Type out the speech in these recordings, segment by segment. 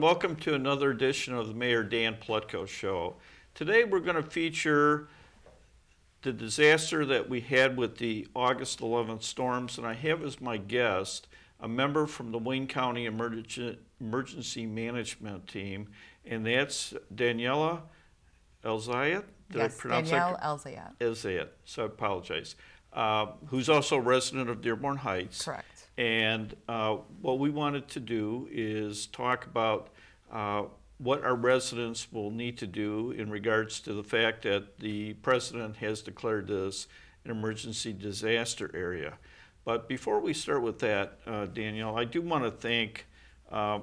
welcome to another edition of the Mayor Dan Paletko Show. Today we're going to feature the disaster that we had with the August 11th storms, and I have as my guest a member from the Wayne County Emergency Management Team, and that's Danielle Elzayat. Yes, Danielle Elzayat. Elzayat, so I apologize. Who's also a resident of Dearborn Heights. Correct. And what we wanted to do is talk about what our residents will need to do in regards to the fact that the president has declared this an emergency disaster area. But before we start with that, Danielle, I do want to thank a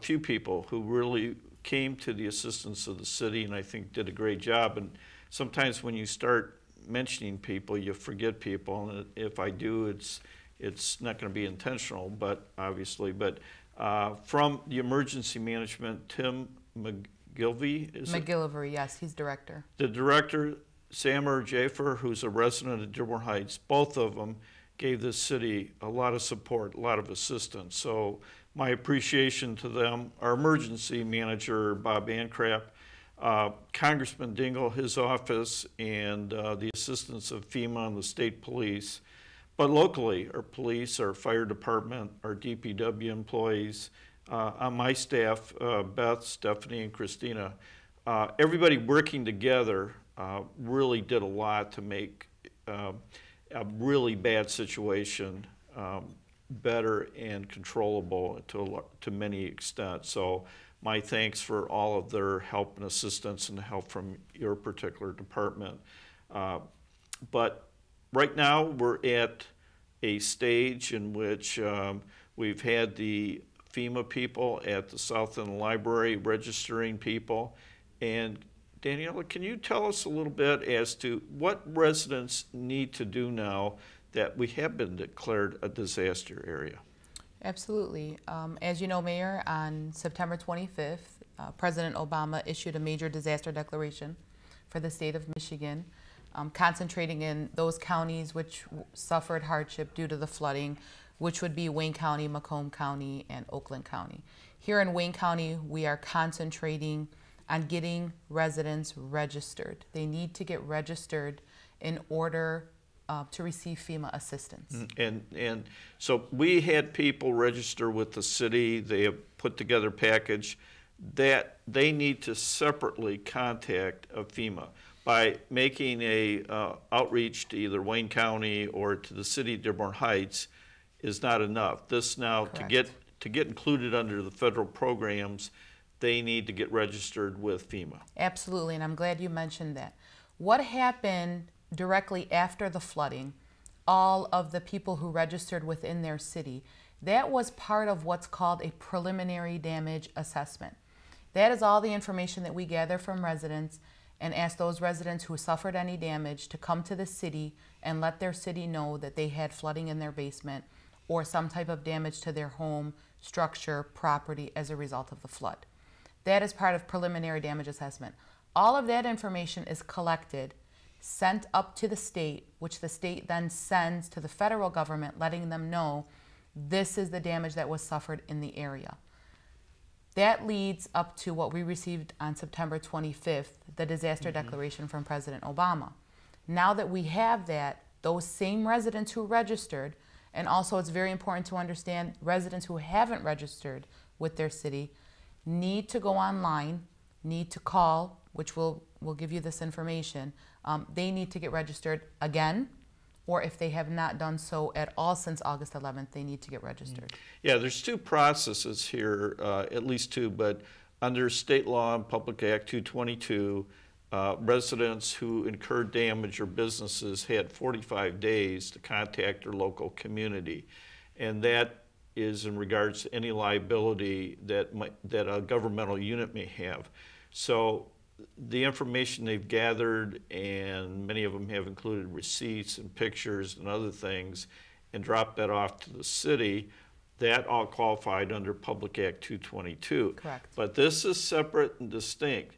few people who really came to the assistance of the city and I think did a great job. And sometimes when you start mentioning people, you forget people. And if I do, it's not going to be intentional, but obviously. But from the emergency management, Tim McGillivray, yes, he's director. The director, Samer Jaffer, who's a resident of Dearborn Heights, both of them gave this city a lot of support, a lot of assistance. So my appreciation to them. Our emergency manager, Bob Ancrap, Congressman Dingell, his office, and the assistance of FEMA and the state police. But locally, our police, our fire department, our DPW employees, on my staff, Beth, Stephanie, and Christina, everybody working together really did a lot to make a really bad situation better and controllable to many extents. So my thanks for all of their help and assistance and help from your particular department. But right now we're at a stage in which we've had the FEMA people at the South End Library registering people. And Daniela, can you tell us a little bit as to what residents need to do now that we have been declared a disaster area? Absolutely. As you know, Mayor, on September 25th, President Obama issued a major disaster declaration for the state of Michigan, concentrating in those counties which suffered hardship due to the flooding, which would be Wayne County, Macomb County, and Oakland County. Here in Wayne County, we are concentrating on getting residents registered. They need to get registered in order to receive FEMA assistance. And so we had people register with the city. They have put together a package that they need to separately contact FEMA by making a outreach to either Wayne County or to the city of Dearborn Heights is not enough. This now, Correct. to get included under the federal programs, they need to get registered with FEMA. Absolutely, and I'm glad you mentioned that. What happened directly after the flooding, all of the people who registered within their city, that was part of what's called a preliminary damage assessment. That is all the information that we gather from residents and ask those residents who suffered any damage to come to the city and let their city know that they had flooding in their basement or some type of damage to their home, structure, property as a result of the flood. That is part of preliminary damage assessment. All of that information is collected, sent up to the state, which the state then sends to the federal government, letting them know this is the damage that was suffered in the area. That leads up to what we received on September 25th, the disaster declaration from President Obama. Now that we have that, those same residents who registered, and also it's very important to understand residents who haven't registered with their city need to go online, need to call, which we'll give you this information. They need to get registered again, or if they have not done so at all since August 11th, they need to get registered. Yeah, there's two processes here, at least two, but under state law and Public Act 222, residents who incurred damage or businesses had 45 days to contact their local community. And that is in regards to any liability that a governmental unit may have. So the information they've gathered, and many of them have included receipts and pictures and other things, and dropped that off to the city, that all qualified under Public Act 222. Correct. But this is separate and distinct.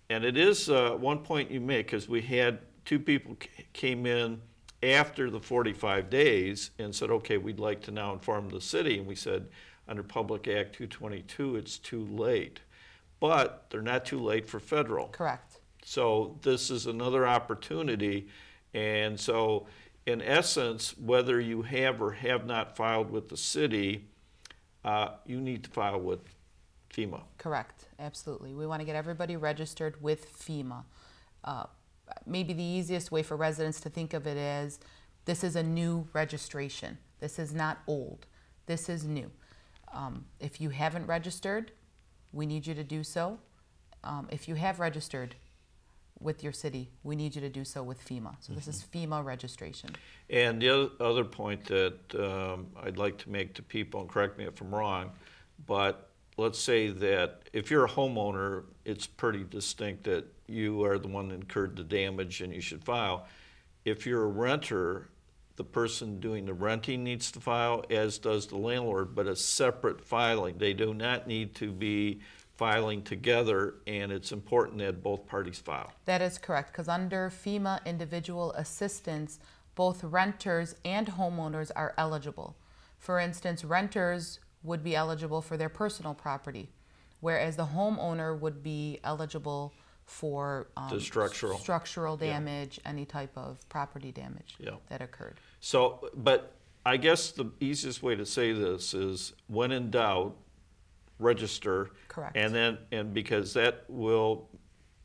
And it is one point you make, because we had two people came in after the 45 days and said, okay, we'd like to now inform the city. And we said, under Public Act 222, it's too late. But they're not too late for federal. Correct. So this is another opportunity. And so in essence, whether you have or have not filed with the city, you need to file with FEMA. Correct, absolutely. We want to get everybody registered with FEMA. Maybe the easiest way for residents to think of it is, this is a new registration. This is not old. This is new. If you haven't registered, we need you to do so. If you have registered with your city, we need you to do so with FEMA. So this is FEMA registration. And the other point that I'd like to make to people, and correct me if I'm wrong, but let's say that if you're a homeowner, it's pretty distinct that you are the one that incurred the damage and you should file. If you're a renter, the person doing the renting needs to file, as does the landlord, but a separate filing. They do not need to be filing together, and it's important that both parties file. That is correct, because under FEMA individual assistance, both renters and homeowners are eligible. For instance, renters would be eligible for their personal property, whereas the homeowner would be eligible for the structural damage, any type of property damage that occurred. So, but I guess the easiest way to say this is, when in doubt, register. Correct. And because that will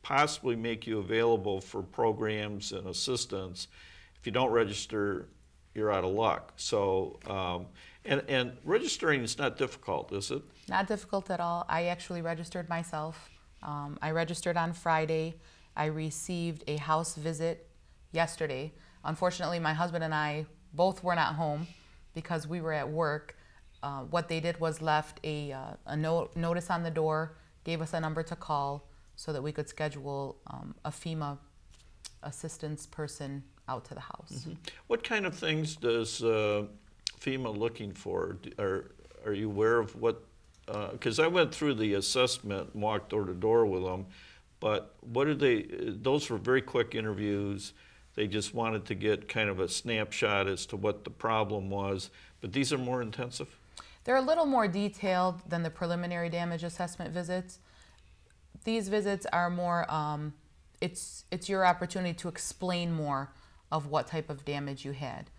possibly make you available for programs and assistance. If you don't register, you're out of luck. So, and registering is not difficult, is it? Not difficult at all. I actually registered myself. I registered on Friday. I received a house visit yesterday. Unfortunately, my husband and I both were not home because we were at work. What they did was left a notice on the door, gave us a number to call so that we could schedule a FEMA assistance person out to the house. What kind of things does FEMA looking for? Are you aware of what? Because I went through the assessment and walked door to door with them, but what do they? Those were very quick interviews. They just wanted to get kind of a snapshot as to what the problem was, but these are more intensive? They're a little more detailed than the preliminary damage assessment visits. These visits are more, it's your opportunity to explain more of what type of damage you had.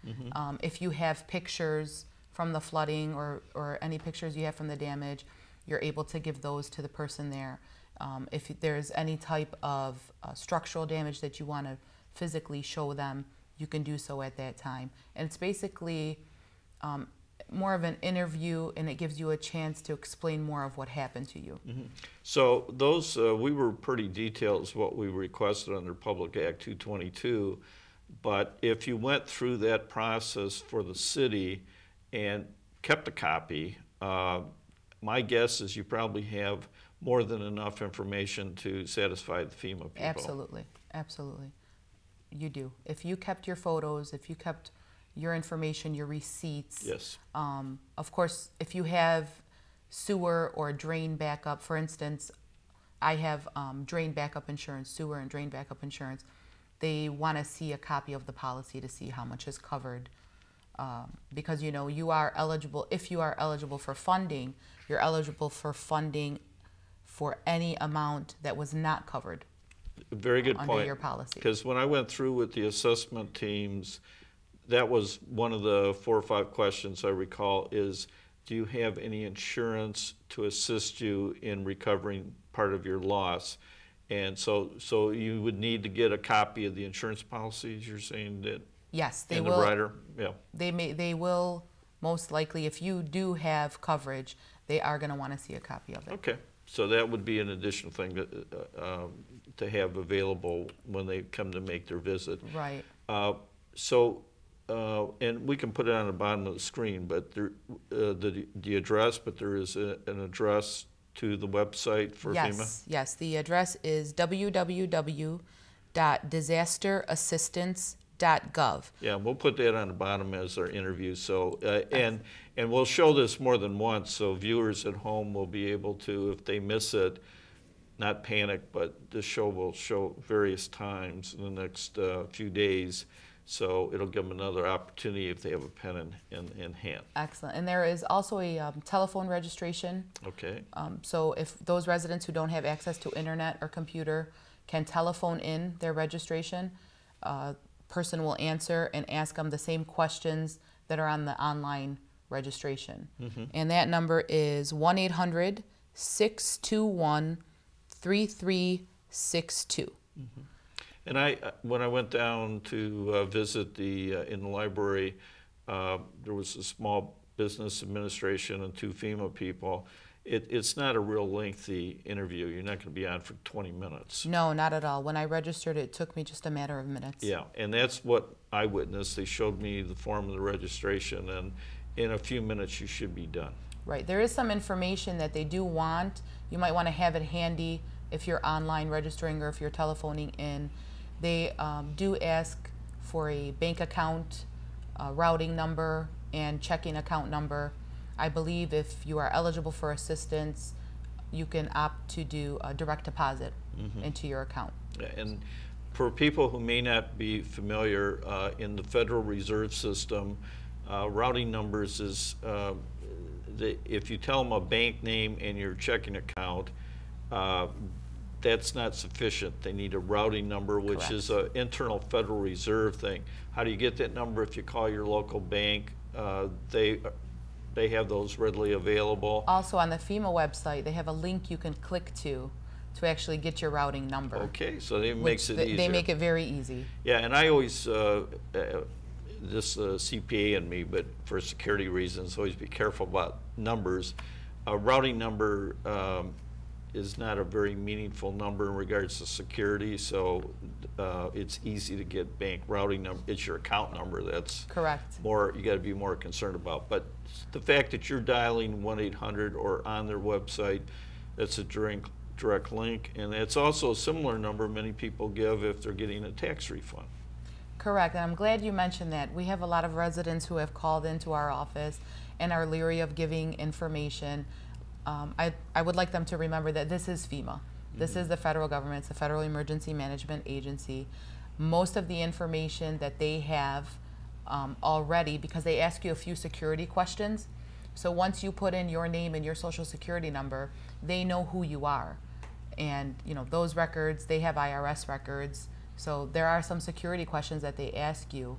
If you have pictures from the flooding or any pictures you have from the damage, you're able to give those to the person there. If there's any type of structural damage that you want to physically show them, you can do so at that time. And it's basically more of an interview, and it gives you a chance to explain more of what happened to you. So those, we were pretty detailed as what we requested under Public Act 222, but if you went through that process for the city and kept a copy, my guess is you probably have more than enough information to satisfy the FEMA people. Absolutely, absolutely. You do. If you kept your photos, if you kept your information, your receipts. Yes. Of course, if you have sewer or drain backup, for instance, I have drain backup insurance, sewer and drain backup insurance. They want to see a copy of the policy to see how much is covered. Because, you know, you are eligible, if you are eligible for funding, you're eligible for funding for any amount that was not covered. Very good under point. Your policy. Because when I went through with the assessment teams, that was one of the 4 or 5 questions I recall is, do you have any insurance to assist you in recovering part of your loss? And so you would need to get a copy of the insurance policies, you're saying that? Yes, they and will. The rider, yeah. They will most likely, if you do have coverage, they are going to want to see a copy of it. Okay, so that would be an additional thing to have available when they come to make their visit. Right. And we can put it on the bottom of the screen, but there, the address, but there is an address to the website for FEMA? Yes, the address is www.disasterassistance.gov. Yeah, we'll put that on the bottom as our interview. So, and we'll show this more than once, so viewers at home will be able to, if they miss it, not panic, but this show will show various times in the next few days. So it'll give them another opportunity if they have a pen in hand. Excellent. And there is also a telephone registration. Okay. So if those residents who don't have access to internet or computer can telephone in their registration, person will answer and ask them the same questions that are on the online registration. And that number is 1-800-621-3362. And when I went down to visit in the library, there was a small business administration and 2 FEMA people. It's not a real lengthy interview. You're not going to be on for 20 minutes. No, not at all. When I registered, it took me just a matter of minutes. Yeah, and that's what I witnessed. They showed me the form of the registration, and in a few minutes you should be done. Right. There is some information that they do want. You might want to have it handy if you're online registering or if you're telephoning in. They do ask for a bank account, routing number, and checking account number. I believe if you are eligible for assistance, you can opt to do a direct deposit into your account. And for people who may not be familiar, in the Federal Reserve System, routing numbers is, if you tell them a bank name and your checking account, that's not sufficient. They need a routing number, which Correct. is an internal Federal Reserve thing. How do you get that number? If you call your local bank, they have those readily available. Also on the FEMA website, they have a link you can click to actually get your routing number. Okay, so it makes it easier. They make it very easy. Yeah, and I always, this CPA in me, but for security reasons, always be careful about numbers. A routing number is not a very meaningful number in regards to security, so it's easy to get bank routing number. It's your account number that's Correct. more, you got to be more concerned about. But the fact that you're dialing 1-800 or on their website, that's a direct link, and it's also a similar number many people give if they're getting a tax refund. Correct, and I'm glad you mentioned that. We have a lot of residents who have called into our office and are leery of giving information. I would like them to remember that this is FEMA. This is the federal government. It's the Federal Emergency Management Agency. Most of the information that they have already, because they ask you a few security questions, so once you put in your name and your social security number, they know who you are. And you know those records, they have IRS records, so there are some security questions that they ask you.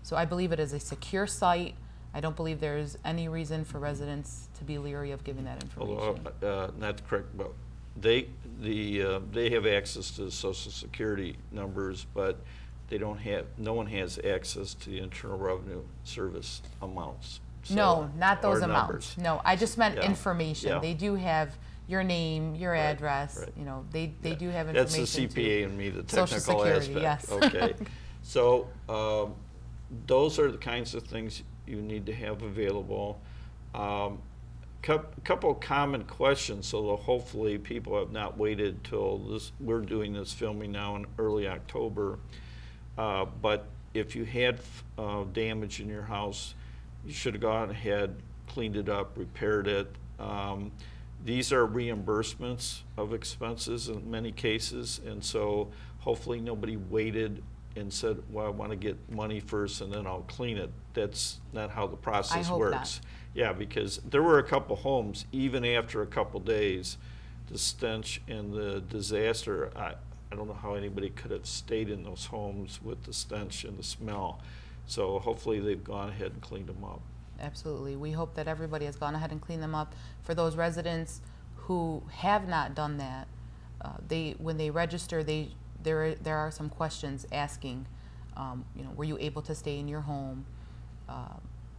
So I believe it is a secure site. I don't believe there's any reason for residents to be leery of giving that information. Although, not correct, but they have access to social security numbers, but they don't have, no one has access to the Internal Revenue Service amounts. So, no, not those or amounts. numbers. No, I just meant Yeah. information. Yeah. They do have your name, your Right, address. right. You know, they Yeah. do have That's information. the CPA and me, the Social technical Security, aspect. yes. Okay. So those are the kinds of things you need to have available. Couple of common questions, so that hopefully people have not waited till this. We're doing this filming now in early October, but if you had damage in your house, you should have gone ahead, cleaned it up, repaired it. These are reimbursements of expenses in many cases, and so hopefully nobody waited and said, well, I want to get money first and then I'll clean it. That's not how the process hope works. not. Yeah, because there were a couple homes, even after a couple days, the stench and the disaster, I don't know how anybody could have stayed in those homes with the stench and the smell. So hopefully they've gone ahead and cleaned them up. Absolutely. We hope that everybody has gone ahead and cleaned them up. For those residents who have not done that, when they register, there are some questions asking, were you able to stay in your home?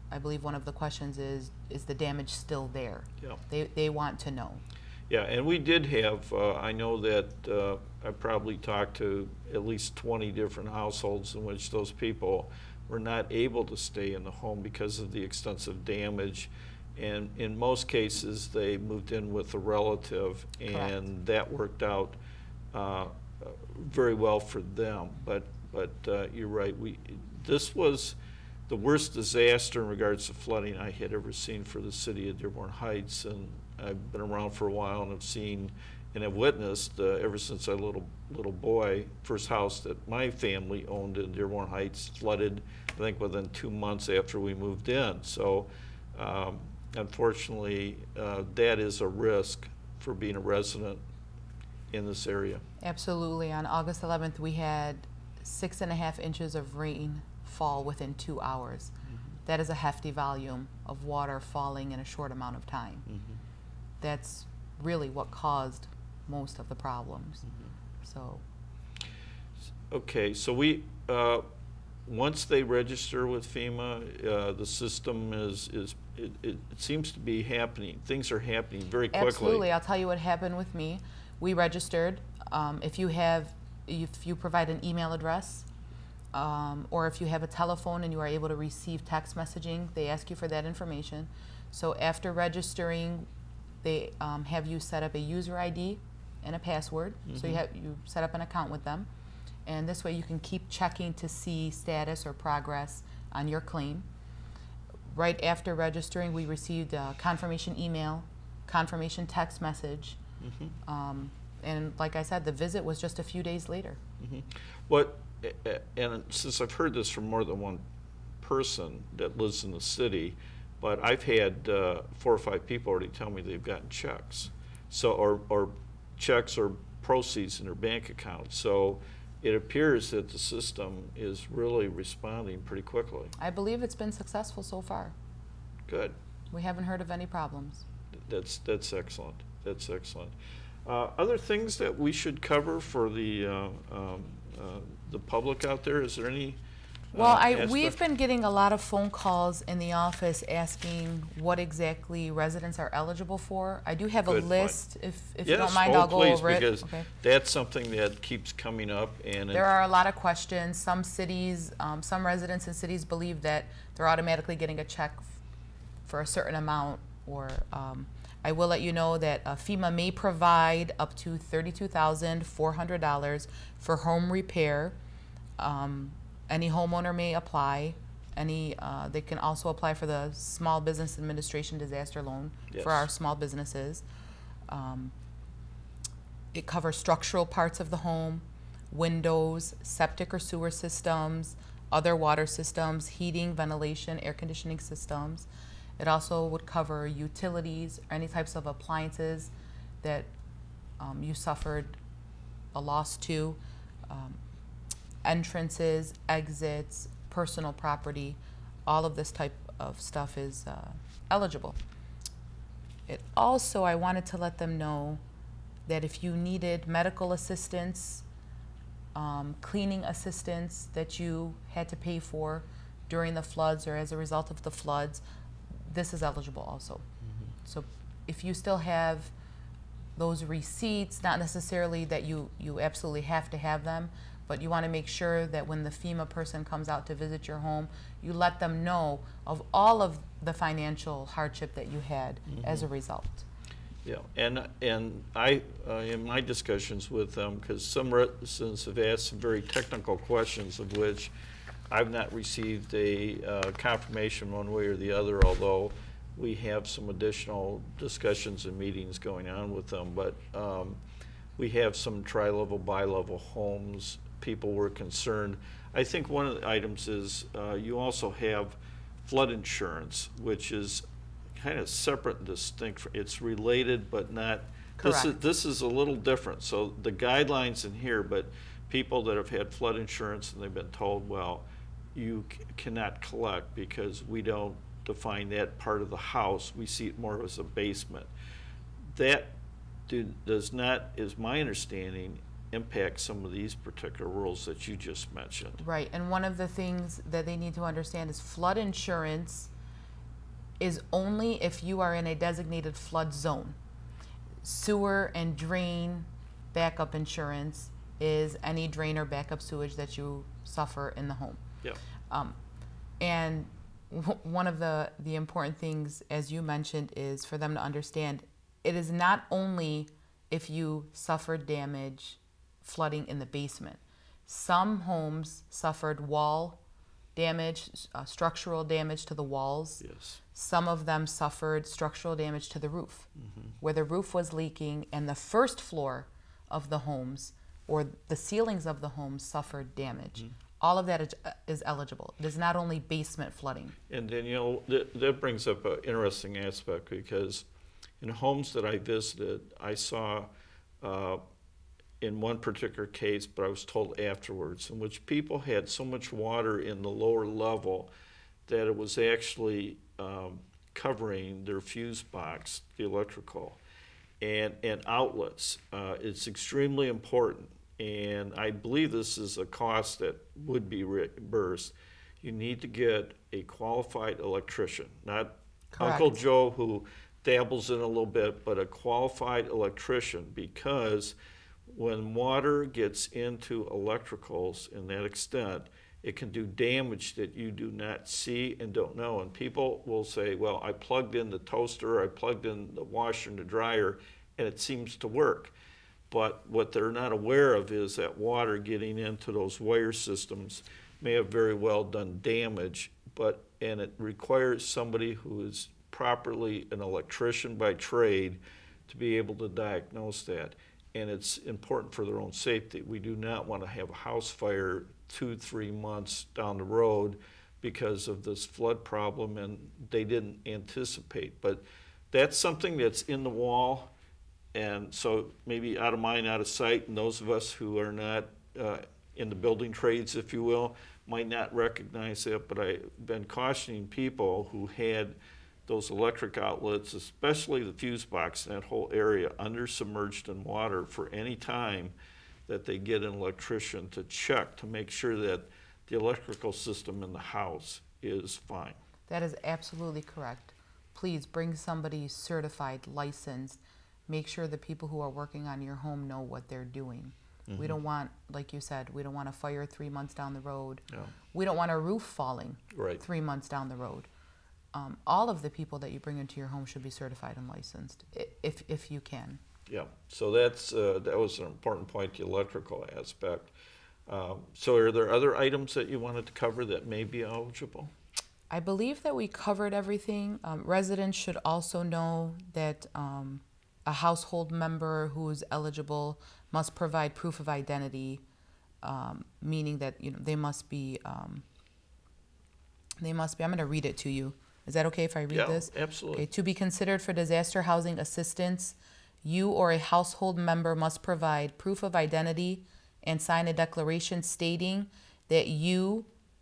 I believe one of the questions is the damage still there? Yeah. They want to know. Yeah, and we did have, I know that I probably talked to at least 20 different households in which those people were not able to stay in the home because of the extensive damage. And in most cases, they moved in with a relative, and Correct. that worked out very well for them. But you're right. This was the worst disaster in regards to flooding I had ever seen for the city of Dearborn Heights, and I've been around for a while and have seen and have witnessed ever since I was a little boy. First house that my family owned in Dearborn Heights flooded, I think, within 2 months after we moved in. So unfortunately, that is a risk for being a resident in this area. Absolutely. On August 11th, we had 6.5 inches of rain fall within 2 hours. That is a hefty volume of water falling in a short amount of time. That's really what caused most of the problems. So. Okay, so we once they register with FEMA, the system it seems to be happening. Things are happening very quickly. Absolutely. I'll tell you what happened with me. We registered. If you provide an email address, or if you have a telephone and you are able to receive text messaging, they ask you for that information. So after registering, they have you set up a user ID and a password. So you set up an account with them, and this way you can keep checking to see status or progress on your claim. Right after registering, we received a confirmation email, confirmation text message, and like I said, the visit was just a few days later. And since I've heard this from more than one person that lives in the city, but I've had 4 or 5 people already tell me they've gotten checks, so or checks or proceeds in their bank account. So it appears that the system is really responding pretty quickly. I believe it's been successful so far. Good. We haven't heard of any problems. That's excellent. That's excellent. Other things that we should cover for the public out there? Is there any? Well, we've been getting a lot of phone calls in the office asking what exactly residents are eligible for. I do have a list. If you don't mind, I'll go over it. Because that's something that keeps coming up. And there are a lot of questions. Some cities, some residents in cities believe that they're automatically getting a check for a certain amount, or I will let you know that FEMA may provide up to $32,400 for home repair. Any homeowner may apply. They can also apply for the Small Business Administration disaster loan for our small businesses. It covers structural parts of the home, windows, septic or sewer systems, other water systems, heating, ventilation, air conditioning systems. It also would cover utilities, any types of appliances that you suffered a loss to, entrances, exits, personal property. All of this type of stuff is eligible. It also, I wanted to let them know that if you needed medical assistance, cleaning assistance that you had to pay for during the floods or as a result of the floods, this is eligible also. So if you still have those receipts, not necessarily that you absolutely have to have them, but you want to make sure that when the FEMA person comes out to visit your home, you let them know of all of the financial hardship that you had as a result. Yeah, and I, in my discussions with them, because some residents have asked some very technical questions of which I've not received a confirmation one way or the other, although we have some additional discussions and meetings going on with them. But we have some tri-level, bi-level homes. People were concerned. I think one of the items is you also have flood insurance, which is kind of separate and distinct. It's related, but not. Correct. This is a little different. So the guidelines in here, but people that have had flood insurance and they've been told, well, you cannot collect because we don't define that part of the house. We see it more as a basement. That does not, is my understanding, impact some of these particular rules that you just mentioned. Right, and one of the things that they need to understand is flood insurance is only if you are in a designated flood zone. Sewer and drain backup insurance is any drain or backup sewage that you suffer in the home. Yeah. And one of the important things, as you mentioned, is for them to understand it is not only if you suffered damage flooding in the basement. Some homes suffered wall damage, structural damage to the walls. Yes. Some of them suffered structural damage to the roof, where the roof was leaking and the first floor of the homes or the ceilings of the homes suffered damage. All of that is eligible. It is not only basement flooding. And Danielle, that brings up an interesting aspect, because in homes that I visited, I saw in one particular case, but I was told afterwards, in which people had so much water in the lower level that it was actually covering their fuse box, the electrical, and outlets. It's extremely important, and I believe this is a cost that would be reimbursed. You need to get a qualified electrician, not Correct. Uncle Joe who dabbles in a little bit, but a qualified electrician, because when water gets into electricals in that extent, it can do damage that you do not see and don't know. And people will say, well, I plugged in the toaster, I plugged in the washer and the dryer, and it seems to work. But what they're not aware of is that water getting into those wire systems may have very well done damage, and it requires somebody who is properly an electrician by trade to be able to diagnose that. And it's important for their own safety. We do not want to have a house fire 2-3 months down the road because of this flood problem, and they didn't anticipate. But that's something that's in the wall, and so maybe out of mind, out of sight, and those of us who are not in the building trades, if you will, might not recognize it. But I've been cautioning people who had those electric outlets, especially the fuse box in that whole area, under submerged in water for any time that they get an electrician to check to make sure that the electrical system in the house is fine. That is absolutely correct. Please bring somebody certified, licensed. Make sure the people who are working on your home know what they're doing. We don't want, like you said, we don't want a fire 3 months down the road. Yeah. We don't want a roof falling Right. 3 months down the road. All of the people that you bring into your home should be certified and licensed, if you can. Yeah, so that was an important point, the electrical aspect. So are there other items that you wanted to cover that may be eligible? I believe that we covered everything. Residents should also know that a household member who is eligible must provide proof of identity, meaning that they must be. I'm going to read it to you. Is that okay if I read this? Yeah, absolutely. Okay. To be considered for disaster housing assistance, you or a household member must provide proof of identity and sign a declaration stating that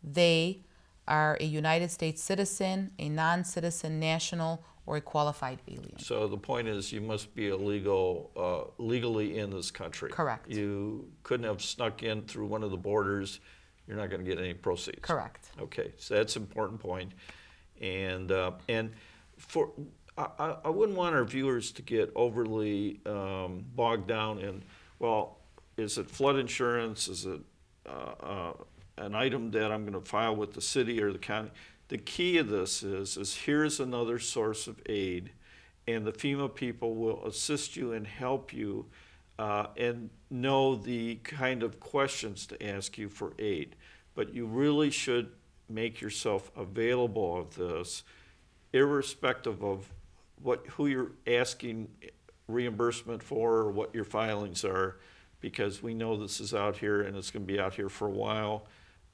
they are a United States citizen, a non-citizen national, or a qualified alien. So the point is, you must be legally in this country. Correct. You couldn't have snuck in through one of the borders. You're not going to get any proceeds. Correct. Okay, so that's an important point. And for I wouldn't want our viewers to get overly bogged down in, well, is it flood insurance? Is it an item that I'm going to file with the city or the county? The key of this is here's another source of aid, and the FEMA people will assist you and help you and know the kind of questions to ask you for aid. But you really should make yourself available of this, irrespective of who you're asking reimbursement for or what your filings are, because we know this is out here and it's going to be out here for a while,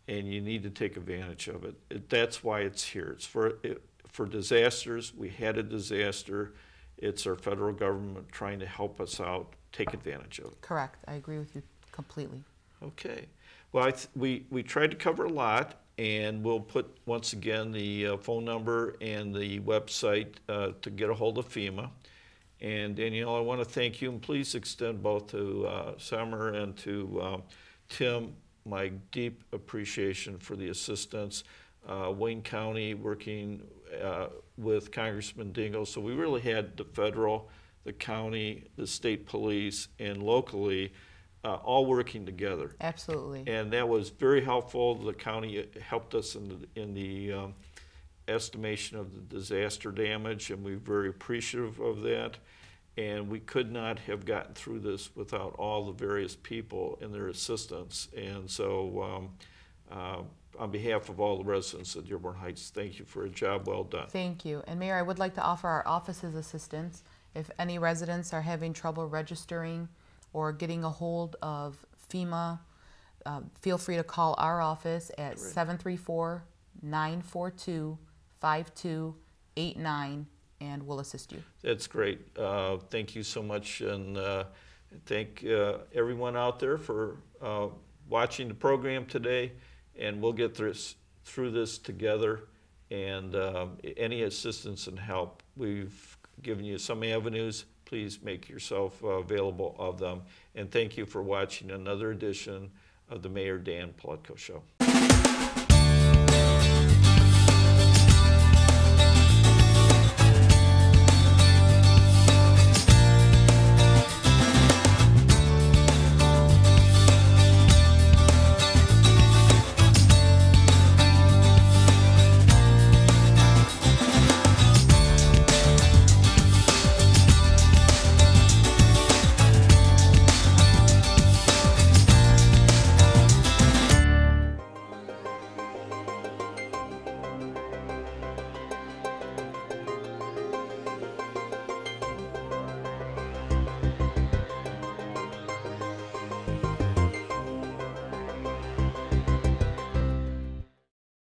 and you need to take advantage of it. That's why it's here. It's for disasters. We had a disaster. It's our federal government trying to help us out. Take advantage of it. Correct. I agree with you completely. Okay. Well, we tried to cover a lot, and we'll put, once again, the phone number and the website to get a hold of FEMA. And Danielle, I want to thank you, and please extend both to Summer and to Tim my deep appreciation for the assistance. Wayne County working with Congressman Dingell. So we really had the federal, the county, the state police, and locally all working together. Absolutely. And that was very helpful. The county helped us in the estimation of the disaster damage, and we're very appreciative of that. And we could not have gotten through this without all the various people and their assistance. And so on behalf of all the residents of Dearborn Heights, thank you for a job well done. Thank you. And Mayor, I would like to offer our office's assistance. If any residents are having trouble registering or getting a hold of FEMA, feel free to call our office at 734-942-5289, and we'll assist you. That's great. Thank you so much, and thank everyone out there for watching the program today, and we'll get through this together, and any assistance and help. We've given you some avenues. Please make yourself available of them, and thank you for watching another edition of the Mayor Dan Paletko Show.